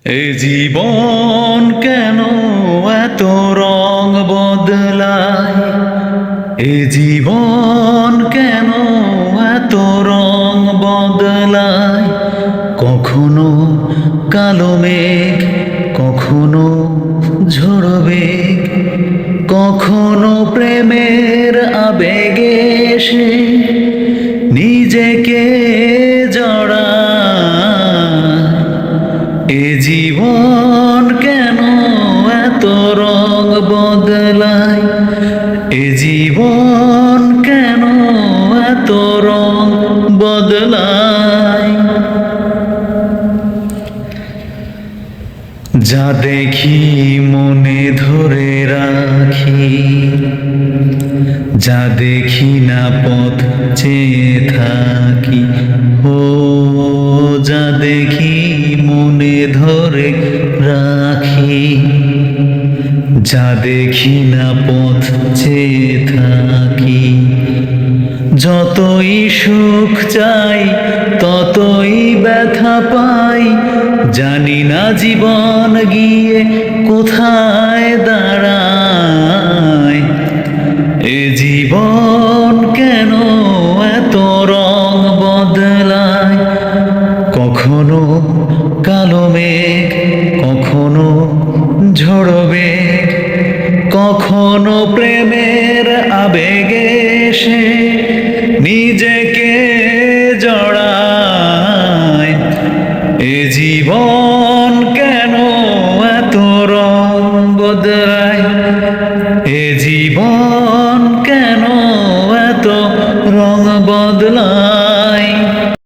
এ জীবন কেন এত রং বদলায়? এ জীবন কেন এত রং বদলায়? কখনো কালো মেঘ, কখনো ঝড়ো বেগ, কখনো প্রেমের আবেগে এসে নিজেকে জড়ায়। এ জীবন কেন এত রং বদলায়? এ জীবন কেন এত রং বদলায়? যা দেখি মনে ধরে রাখি, যা দেখি না পথ চেয়ে থাকি। ও যা দেখি মনে ধরে রাখি, যা দেখি না পথ চেয়ে থাকি। যতই সুখ চাই ততই ব্যথা পাই, জানি না জীবন গিয়ে কোথায় দাঁড়ায়। এ জীবন